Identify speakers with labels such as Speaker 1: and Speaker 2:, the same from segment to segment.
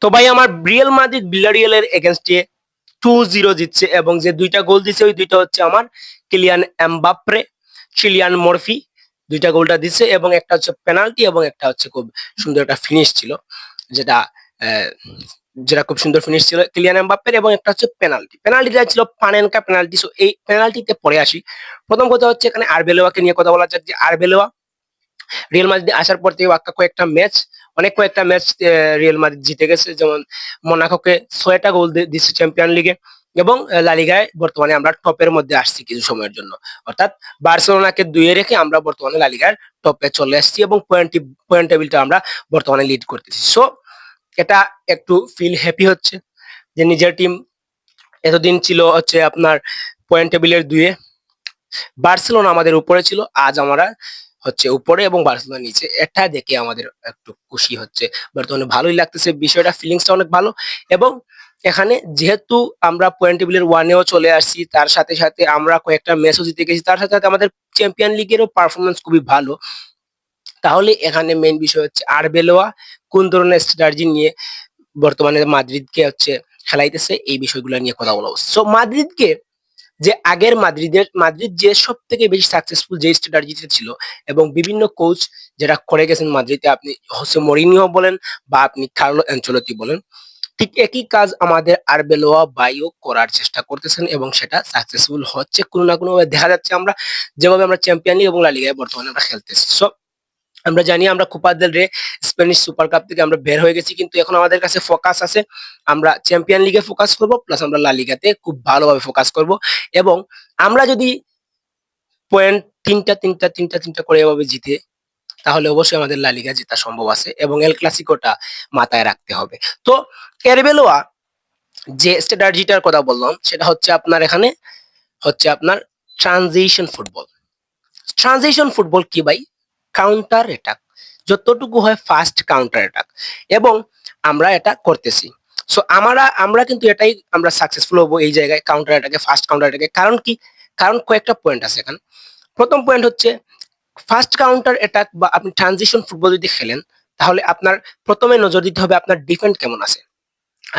Speaker 1: তো ভাই আমার রিয়াল মাদ্রিদ ভিলারিয়ালের এগেনস্টে 2-0 জিতছে এবং যে দুইটা গোল দিছে ওই দুইটা হচ্ছে আমার কিলিয়ান এমবাপ্পে, চিলিয়ান মরফি দুইটা গোলটা দিছে এবং একটা হচ্ছে পেনাল্টি এবং একটা হচ্ছে খুব সুন্দর একটা ফিনিশ ছিল যেটা আহ, যেটা খুব সুন্দর ফিনিশ ছিল কিলিয়ান এমবাপ্পের এবং একটা হচ্ছে পেনাল্টিটা ছিল পানেনকা পেনাল্টি। সো এই পেনাল্টিতে পড়ে আসি। প্রথম কথা হচ্ছে এখানে আরবেলোয়াকে নিয়ে কথা বলা যাক যে আরবেলোয়া রিয়াল মাদ্রিদে আসার পর থেকে কয়েকটা ম্যাচ রিয়াল মাদ্রিদ জিতে গেছে, যেমন মোনাকোকে 6টা গোল দিচ্ছে চ্যাম্পিয়ন লিগে এবং লা লিগায় বর্তমানে আমরা টপের মধ্যে আসছি কিছু সময়ের জন্য, অর্থাৎ বার্সেলোনাকে 2-এ রেখে আমরা বর্তমানে লা লিগার টপে চলে আসছি এবং পয়েন্ট টেবিলটা আমরা বর্তমানে লিড করতেছি। সো এটা একটু ফিল হ্যাপি হচ্ছে যে নিজের টিম এতদিন ছিল হচ্ছে আপনার পয়েন্ট টেবিলের 2-এ, বার্সেলোনা আমাদের উপরে ছিল, আজ আমরা হচ্ছে উপরে এবং বার্সেলোনা নিচে। এটা দেখে আমাদের একটু খুশি হচ্ছে, বর্তমানে ভালোই লাগতেছে, বিষয়টা ফিলিংসটা অনেক ভালো। এবং এখানে যেহেতু আমরা পয়েন্ট টেবিলের 1-এও চলে আসছি, তার সাথে সাথে আমরা কয়েকটা ম্যাচও জিতে গেছি, তার সাথে সাথে আমাদের চ্যাম্পিয়ন লিগেরও পারফরমেন্স খুবই ভালো। তাহলে এখানে মেইন বিষয় হচ্ছে আরবেলোয়া কোন ধরনের স্ট্র্যাটেজি নিয়ে বর্তমানে মাদ্রিদকে হচ্ছে খেলাইতেছে, এই বিষয়গুলো নিয়ে কথা বলা উচিত। সো মাদ্রিদকে যে আগের মাদ্রিদ যে সব থেকে বেশি সাকসেসফুল যে স্ট্র্যাটেজিতে ছিল এবং বিভিন্ন কোচ যেটা করে গেছেন মাদ্রিদে, আপনি হোসে মরিনিও বলেন বা আপনি কার্লো অ্যানচেলত্তি বলেন, ঠিক একই কাজ আমাদের আরবেলোয়া বাইও করার চেষ্টা করতেছেন এবং সেটা সাকসেসফুল হচ্ছে কোনো না কোনো ভাবে দেখা যাচ্ছে। আমরা যেভাবে আমরা চ্যাম্পিয়ন লিগ এবং লা লিগায় বর্তমানে আমরা খেলতেছি। সো আমরা জানি আমরা কোপা দেল রে স্প্যানিশ সুপার কাপ থেকে আমরা বের হয়ে গেছি, কিন্তু এখন আমাদের কাছে ফোকাস আছে, আমরা চ্যাম্পিয়ন লিগে ফোকাস করব প্লাস আমরা লা লিগাতে খুব ভালোভাবে ফোকাস করব। এবং আমরা যদি পয়েন্ট তিনটা করে এভাবে জিতে, তাহলে অবশ্যই আমাদের লা লিগা জেতা সম্ভব আছে এবং এল ক্লাসিকোটা মাথায় রাখতে হবে। তো ক্যারবেলোয়া যে স্ট্র্যাটেজিটার কথা বললাম সেটা হচ্ছে আপনার এখানে হচ্ছে আপনার ট্রানজিশন ফুটবল। ট্রানজিশন ফুটবল কি ভাই? কাউন্টার অ্যাটাক, যতটুকু হয় ফাস্ট কাউন্টার অ্যাটাক, এবং আমরা এটা করতেছি। সো আমরা কিন্তু এটাই আমরা সাকসেসফুল হবো এই জায়গায় কাউন্টার অ্যাটাকে, ফাস্ট কাউন্টার অ্যাটাকে। কারণ কি? কারণ কয়েকটা পয়েন্ট আছে এখানে। প্রথম পয়েন্ট হচ্ছে ফাস্ট কাউন্টার অ্যাটাক বা আপনি ট্রানজিশন ফুটবল যদি খেলেন, তাহলে আপনার প্রথমে নজর দিতে হবে আপনার ডিফেন্ড কেমন আছে।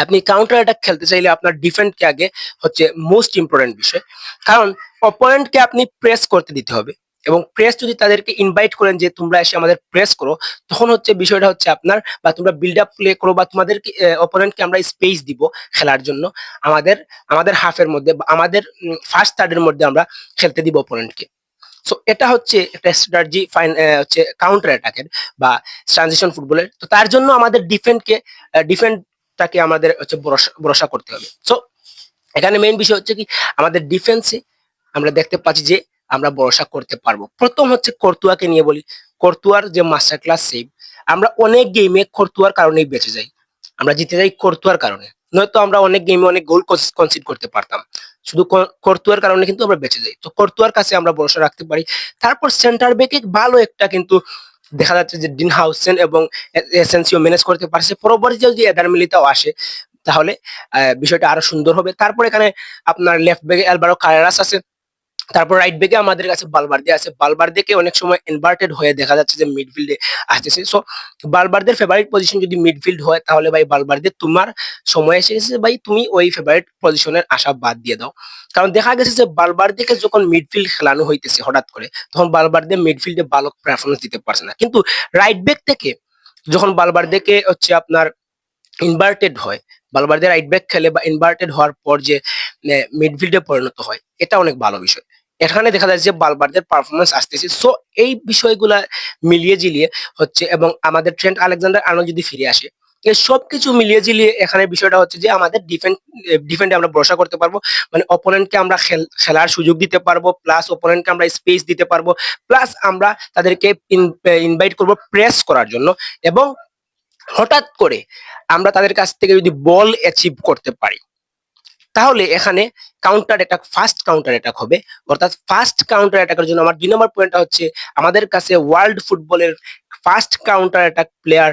Speaker 1: আপনি কাউন্টার অ্যাটাক খেলতে চাইলে আপনার ডিফেন্ডকে আগে হচ্ছে মোস্ট ইম্পর্টেন্ট বিষয়। কারণ অপোনেন্টকে আপনি প্রেস করতে দিতে হবে এবং প্রেস যদি তাদেরকে ইনভাইট করেন যে তোমরা এসে আমাদের প্রেস করো, তখন হচ্ছে বিষয়টা হচ্ছে আপনার, বা তোমরা বিল্ড আপ প্লে করো বা তোমাদেরকে অপোনেন্টকে আমরা স্পেস দিব খেলার জন্য, আমাদের আমাদের হাফের মধ্যে বা আমাদের ফার্স্ট থার্ডের মধ্যে আমরা খেলতে দিব অপোনেন্টকে। সো এটা হচ্ছে একটা স্ট্র্যাটেজি হচ্ছে কাউন্টার অ্যাটাকের বা ট্রানজিশন ফুটবলের। তো তার জন্য আমাদের ডিফেন্ডটাকে আমাদের হচ্ছে ভরসা করতে হবে। সো এখানে মেইন বিষয় হচ্ছে কি, আমাদের ডিফেন্সে আমরা দেখতে পাচ্ছি যে আমরা ভরসা করতে পারবো। প্রথম হচ্ছে কর্তুয়াকে নিয়ে বলি। কর্তুয়ার যে মাস্টার ক্লাস সেভ, আমরা অনেক গেমে কর্তুয়ার কারণেই বেঁচে যাই, আমরা জিতে যাই কর্তুয়ার কারণে, নয়তো আমরা অনেক গেমে অনেক গোল কনসিড করতে পারতাম। শুধু কর্তুয়ার কারণে কিন্তু আমরা বেঁচে যাই, তো কর্তুয়ার কাছে আমরা ভরসা রাখতে পারি। তারপর সেন্টার ব্যাকে ভালো একটা কিন্তু দেখা যাচ্ছে যে ডিন হাউসেন এবং এসেন্সিও ম্যানেজ করতে পারছে। পরবর্তীতে যদি এদার মিলিতাও আসে, তাহলে বিষয়টা আরো সুন্দর হবে। তারপর এখানে আপনার লেফট ব্যাকে অ্যালভারো কারেরাস আছে, তারপর রাইট ব্যাকে আমাদের কাছে বালবার্দে আছে। বালবার্দেকে অনেক সময় ইনভার্টেড হয়ে দেখা যাচ্ছে যে মিডফিল্ডে আসতেছে। সো বালবার্দের ফেভারিট পজিশন যদি মিডফিল্ড হয়, তাহলে ভাই বালবার্দে তোমার সময় এসে গেছে ভাই, তুমি ওই ফেভারিট পজিশনের আশা বাদ দিয়ে দাও। কারণ দেখা গেছে যে বালবার্দেকে যখন মিডফিল্ড খেলানো হইতেছে হঠাৎ করে, তখন বালবার্দে মিডফিল্ডে ভালো পারফরমেন্স দিতে পারছে না। কিন্তু রাইট ব্যাক থেকে যখন বালবার্দেকে হচ্ছে আপনার ইনভার্টেড হয়, বালবার্দে রাইট ব্যাক খেলে বা ইনভার্টেড হওয়ার পর যে মিডফিল্ডে পরিণত হয়, এটা অনেক ভালো বিষয়। এখানে দেখা যায় যে বালবার্দের পারফরমেন্স আসতেছে। সো এই বিষয়গুলা মিলিয়ে জিলিয়ে হচ্ছে, এবং আমাদের ট্রেন্ট আলেকজান্ডার আর্নল্ড যদি ফিরে আসে, এই সবকিছু মিলিয়ে জিলিয়ে এখানে বিষয়টা হচ্ছে যে আমাদের ডিফেন্ডে আমরা ভরসা করতে পারবো। মানে অপোনেন্টকে আমরা খেলার সুযোগ দিতে পারবো, প্লাস অপোনেন্টকে আমরা স্পেস দিতে পারবো, প্লাস আমরা তাদেরকে ইনভাইট করবো প্রেস করার জন্য। এবং হঠাৎ করে আমরা তাদের কাছ থেকে যদি বল অ্যাচিভ করতে পারি, তাহলে এখানে counter attack, fast counter attack হবে। অর্থাৎ ফাস্ট কাউন্টার অ্যাটাকের জন্য আমার 2 নম্বর পয়েন্টটা হচ্ছে আমাদের কাছে ওয়ার্ল্ড ফুটবলের fast counter attack player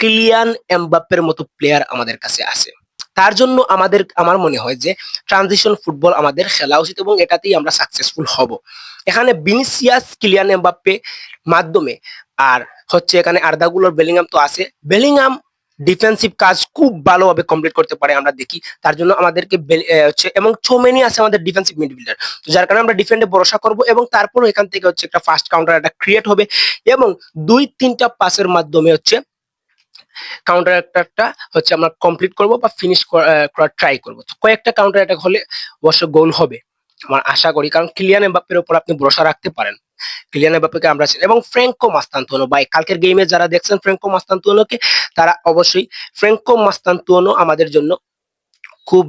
Speaker 1: Kylian এমবাপ্পের মতো প্লেয়ার আমাদের কাছে আছে। তার জন্য আমার মনে হয় যে ট্রানজিশন ফুটবল আমাদের খেলা উচিত এবং এটাতেই আমরা সাকসেসফুল হব। এখানে ভিনিসিয়াস, কিলিয়ান এমবাপ্পে মাধ্যমে, আর হচ্ছে এখানে আর্দা গুলার বেলিংহাম তো আছে। বেলিংহাম ডিফেন্সিভ কাজ খুব ভালোভাবে কমপ্লিট করতে পারে আমরা দেখি। তার জন্য আমাদেরকে হচ্ছে এবং চৌমেনি আছে আমাদের ডিফেন্সিভ মিডফিল্ডার। তো যার কারণে আমরা ডিফেন্ডে ভরসা করব এবং তারপর এখান থেকে হচ্ছে একটা ফাস্ট কাউন্টার অ্যাটাক ক্রিয়েট হবে এবং ২-৩টা পাসের মাধ্যমে হচ্ছে কাউন্টার অ্যাটাকটা হচ্ছে আমরা কমপ্লিট করব বা ফিনিশ করার ট্রাই করব। তো কয়েকটা কাউন্টার অ্যাটাক হলে অবশ্য গোল হবে আমার আশা করি, কারণ কিলিয়ান এমবাপ্পের উপর আপনি ভরসা রাখতে পারেন। কিলিয়ান এমবাপ্পেকে আমরা চিনি এবং ফ্র্যাঙ্কো মাস্তান্তুয়ানো ভাই, কালকের গেমে যারা দেখছেন ফ্র্যাঙ্কো মাস্তান্তুয়ানোকে, তারা অবশ্যই ফ্র্যাঙ্কো মাস্তান্তুয়ানো আমাদের জন্য খুব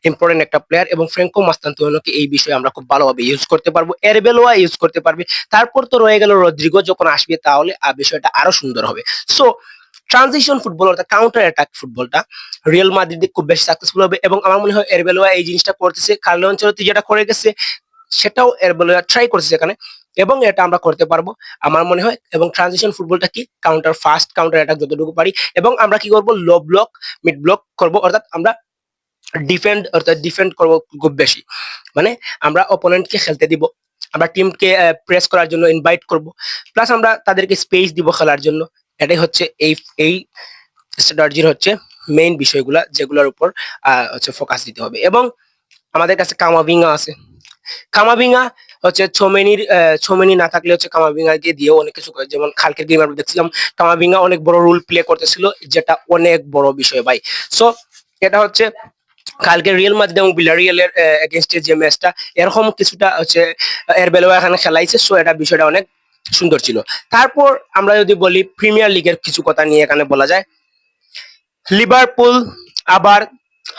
Speaker 1: ইম্পর্টেন্ট একটা প্লেয়ার এবং ফ্র্যাঙ্কো মাস্তান্তুয়ানোকে এই বিষয়ে আমরা খুব ভালোভাবে ইউজ করতে পারবো, এরবেলোয়া ইউজ করতে পারবে, তারপর তো রয়ে গেল রদ্রিগো যখন আসবে, তাহলে বিষয়টা আরো সুন্দর হবে। সো ট্রানজিশন ফুটবল অর্থাৎ কাউন্টার অ্যাটাক ফুটবলটা রিয়াল মাদ্রিদে খুব বেশি সাকসেসফুল হবে এবং আমার মনে হয় এরবেলোয়া এই জিনিসটা করতেছে, কার্লো আনচেলত্তি যেটা করে গেছে সেটাও এরবেলোয়া ট্রাই করছে এখানে এবং এটা আমরা করতে পারবো আমার মনে হয়। এবং ট্রানজিশন ফুটবলটা কি, কাউন্টার ফাস্ট কাউন্টার অ্যাটাক যতটুকু পারি এবং আমরা কি করব, লো ব্লক মিড ব্লক করব, অর্থাৎ আমরা ডিফেন্ড করব খুব বেশি, মানে আমরা অপোনেন্টকে খেলতে দিব, আমরা টিমকে প্রেস করার জন্য ইনভাইট করব, প্লাস আমরা তাদেরকে স্পেস দিব খেলার জন্য। এটাই হচ্ছে এই স্ট্র্যাটেজির হচ্ছে মেইন বিষয়গুলা, যেগুলোর উপর হচ্ছে ফোকাস দিতে হবে। এবং আমাদের কাছে কামাভিঙ্গা আছে, কামাভিঙ্গা হচ্ছে ছোমেনি না থাকলে হচ্ছে কামাভিঙ্গাকে দিয়েও অনেক কিছু করে, যেমন কালকের গেম আমরা দেখছিলাম কামাভিঙ্গা অনেক বড় রোল প্লে করতেছিল, যেটা অনেক বড় বিষয় ভাই। সো এটা হচ্ছে কালকে রিয়াল মাদ্রিদ এবং ভিলারিয়ালের এগেইনস্টে যে ম্যাচটা, এরকম কিছুটা হচ্ছে এরবেলোয়া এখানে খেলাইছে। সো এটা বিষয়টা অনেক সুন্দর ছিল। তারপর আমরা যদি বলি প্রিমিয়ার লিগের কিছু কথা নিয়ে এখানে বলা যায়, লিভারপুল আবার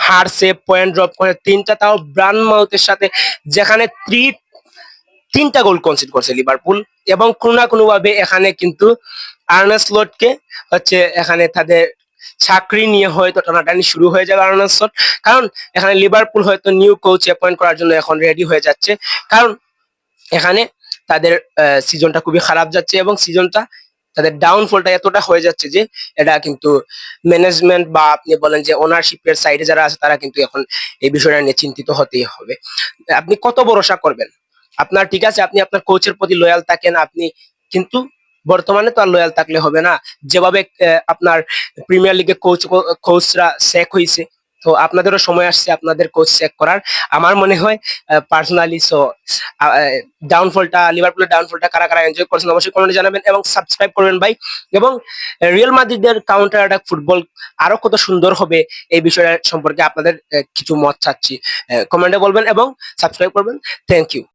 Speaker 1: হারছে, পয়েন্ট ড্রপ করে তিনটা, তাও ব্রানমাউথের সাথে, যেখানে তিনটা গোল কনসিড করছে লিভারপুল এবং কোনো না কোনো ভাবে এখানে কিন্তু আর্নে স্লটকে হচ্ছে এখানে তাদের চাকরি নিয়ে হয়তো টানাটানি শুরু হয়ে যাবে আর্নে স্লট, কারণ এখানে লিভারপুল হয়তো নিউ কোচ অ্যাপয়েন্ট করার জন্য এখন রেডি হয়ে যাচ্ছে, কারণ এখানে তাদের সিজনটা খুবই খারাপ যাচ্ছে এবং সিজনটা তাদের ডাউনফলটা এতটা হয়ে যাচ্ছে যে এটা কিন্তু ম্যানেজমেন্ট বা আপনি বলেন যে ওনারশিপের সাইডে যারা আছে তারা কিন্তু এখন এই বিষয়টা নিয়ে চিন্তিত হতেই হবে। আপনি কত ভরসা করবেন, আপনার ঠিক আছে আপনি আপনার কোচের প্রতি লয়াল থাকেন আপনি, কিন্তু বর্তমানে তো আর লয়াল থাকলে হবে না। যেভাবে আপনার প্রিমিয়ার লিগে কোচরা সেক হয়েছে, তো আপনাদেরও সময় আসছে আপনাদের কোচ চেক করার। আমার মনে হয় পার্সোনালি সো লিভারপুলের ডাউনফলটা কারা কারা এনজয় করছেন অবশ্যই কমেন্টে জানাবেন এবং সাবস্ক্রাইব করবেন ভাই। এবং রিয়াল মাদ্রিদের কাউন্টার অ্যাটাক ফুটবল আরো কত সুন্দর হবে এই বিষয়টা সম্পর্কে আপনাদের কিছু মত চাচ্ছি, কমেন্টে বলবেন এবং সাবস্ক্রাইব করবেন। Thank you.